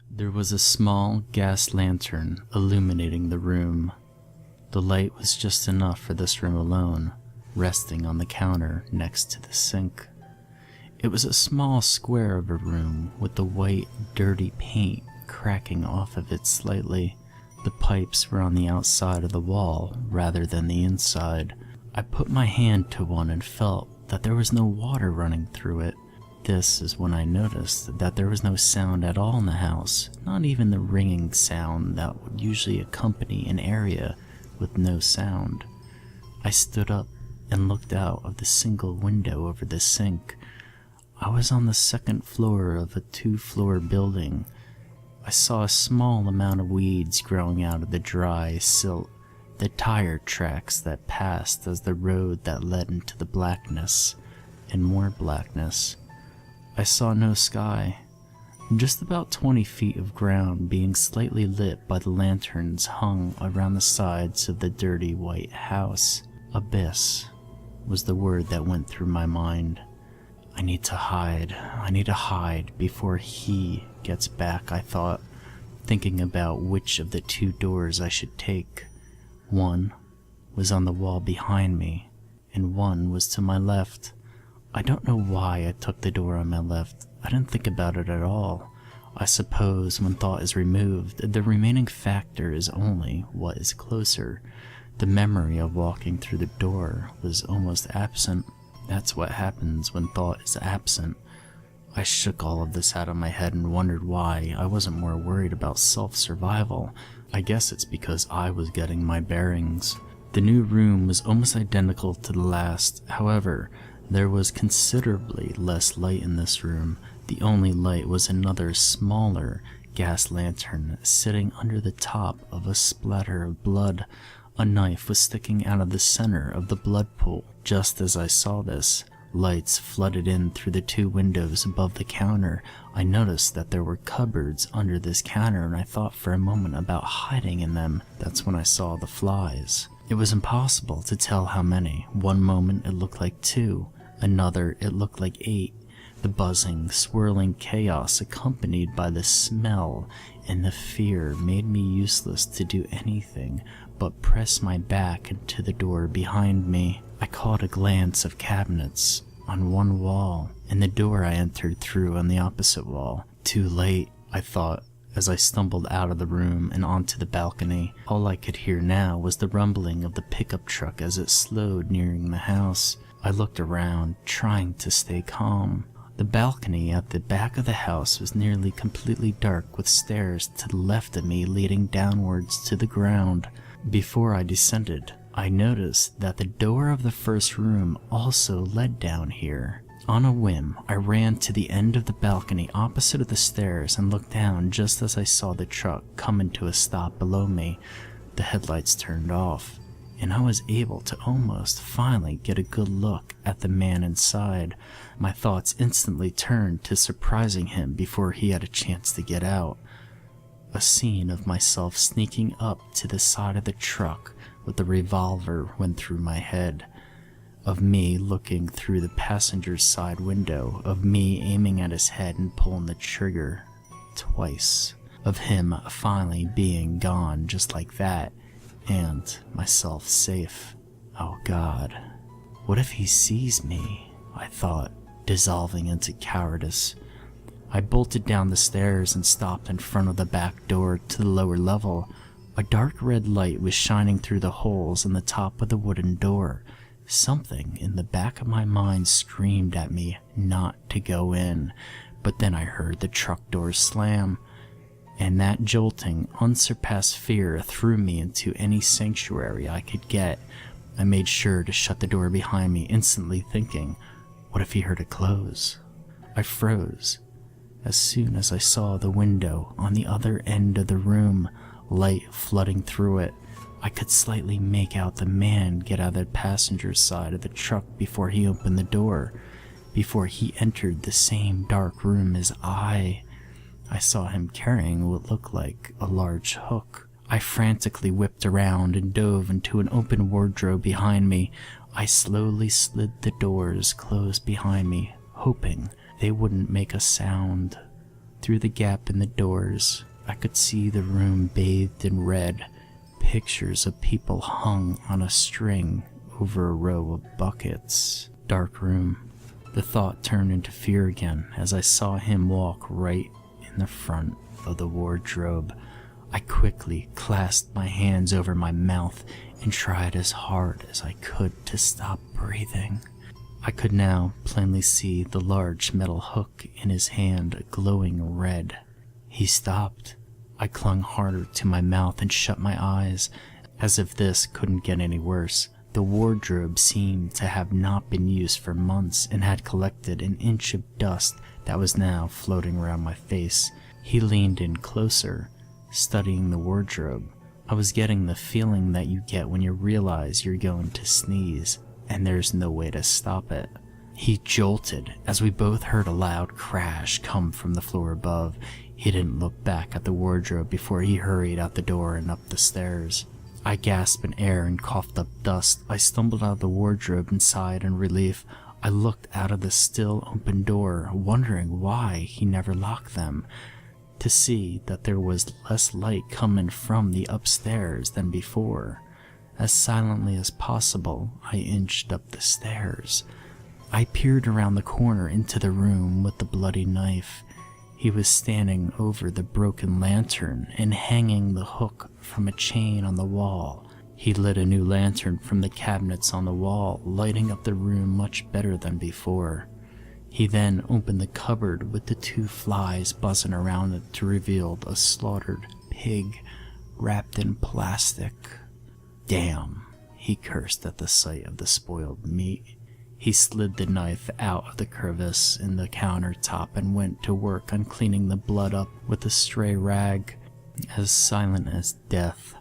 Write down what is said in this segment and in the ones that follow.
There was a small gas lantern illuminating the room. The light was just enough for this room alone, resting on the counter next to the sink. It was a small square of a room with the white, dirty paint cracking off of it slightly. The pipes were on the outside of the wall rather than the inside. I put my hand to one and felt that there was no water running through it. This is when I noticed that there was no sound at all in the house, not even the ringing sound that would usually accompany an area with no sound. I stood up and looked out of the single window over the sink. I was on the second floor of a 2-floor building. I saw a small amount of weeds growing out of the dry silt, the tire tracks that passed as the road that led into the blackness, and more blackness. I saw no sky, just about 20 feet of ground being slightly lit by the lanterns hung around the sides of the dirty white house. Abyss was the word that went through my mind. I need to hide before he gets back, I thought, thinking about which of the 2 doors I should take. One was on the wall behind me, and one was to my left. I don't know why I took the door on my left. I didn't think about it at all. I suppose when thought is removed, the remaining factor is only what is closer. The memory of walking through the door was almost absent. That's what happens when thought is absent. I shook all of this out of my head and wondered why I wasn't more worried about self-survival. I guess it's because I was getting my bearings. The new room was almost identical to the last. However, there was considerably less light in this room. The only light was another smaller gas lantern sitting under the top of a splatter of blood. A knife was sticking out of the center of the blood pool. Just as I saw this, lights flooded in through the 2 windows above the counter. I noticed that there were cupboards under this counter, and I thought for a moment about hiding in them. That's when I saw the flies. It was impossible to tell how many. One moment it looked like 2, another it looked like 8. The buzzing, swirling chaos accompanied by the smell and the fear made me useless to do anything but press my back into the door behind me. I caught a glance of cabinets on one wall and the door I entered through on the opposite wall. Too late, I thought, as I stumbled out of the room and onto the balcony. All I could hear now was the rumbling of the pickup truck as it slowed nearing the house. I looked around, trying to stay calm. The balcony at the back of the house was nearly completely dark, with stairs to the left of me leading downwards to the ground. Before I descended, I noticed that the door of the first room also led down here. On a whim, I ran to the end of the balcony opposite of the stairs and looked down just as I saw the truck coming to a stop below me. The headlights turned off, and I was able to almost finally get a good look at the man inside. My thoughts instantly turned to surprising him before he had a chance to get out. A scene of myself sneaking up to the side of the truck with a revolver went through my head. Of me looking through the passenger side window, of me aiming at his head and pulling the trigger twice, of him finally being gone just like that, and myself safe. Oh God, what if he sees me? I thought, dissolving into cowardice. I bolted down the stairs and stopped in front of the back door to the lower level. A dark red light was shining through the holes in the top of the wooden door. Something in the back of my mind screamed at me not to go in, but then I heard the truck door slam, and that jolting, unsurpassed fear threw me into any sanctuary I could get. I made sure to shut the door behind me, instantly thinking, what if he heard it close? I froze as soon as I saw the window on the other end of the room, light flooding through it. I could slightly make out the man get out of the passenger side of the truck before he opened the door, before he entered the same dark room as I saw him carrying what looked like a large hook. I frantically whipped around and dove into an open wardrobe behind me. I slowly slid the doors closed behind me, hoping they wouldn't make a sound. Through the gap in the doors, I could see the room bathed in red. Pictures of people hung on a string over a row of buckets. Dark room. The thought turned into fear again as I saw him walk right in the front of the wardrobe. I quickly clasped my hands over my mouth and tried as hard as I could to stop breathing. I could now plainly see the large metal hook in his hand glowing red. He stopped. I clung harder to my mouth and shut my eyes, as if this couldn't get any worse. The wardrobe seemed to have not been used for months and had collected an inch of dust that was now floating around my face. He leaned in closer, studying the wardrobe. I was getting the feeling that you get when you realize you're going to sneeze, and there's no way to stop it. He jolted as we both heard a loud crash come from the floor above. He didn't look back at the wardrobe before he hurried out the door and up the stairs. I gasped in air and coughed up dust. I stumbled out of the wardrobe and sighed in relief. I looked out of the still open door, wondering why he never locked them, to see that there was less light coming from the upstairs than before. As silently as possible, I inched up the stairs. I peered around the corner into the room with the bloody knife. He was standing over the broken lantern and hanging the hook from a chain on the wall. He lit a new lantern from the cabinets on the wall, lighting up the room much better than before. He then opened the cupboard with the 2 flies buzzing around it to reveal a slaughtered pig wrapped in plastic. Damn, he cursed at the sight of the spoiled meat. He slid the knife out of the crevice in the countertop and went to work on cleaning the blood up with a stray rag. As silent as death,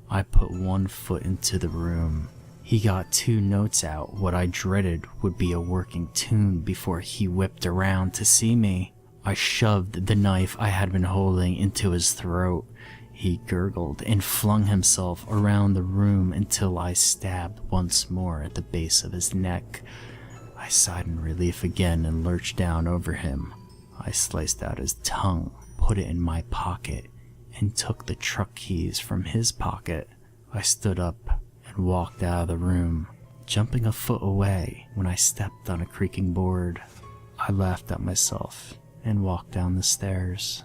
I put 1 foot into the room. He got 2 notes out, what I dreaded would be a working tune, before he whipped around to see me. I shoved the knife I had been holding into his throat. He gurgled and flung himself around the room until I stabbed once more at the base of his neck. I sighed in relief again and lurched down over him. I sliced out his tongue, put it in my pocket, and took the truck keys from his pocket. I stood up and walked out of the room, jumping a foot away when I stepped on a creaking board. I laughed at myself and walked down the stairs.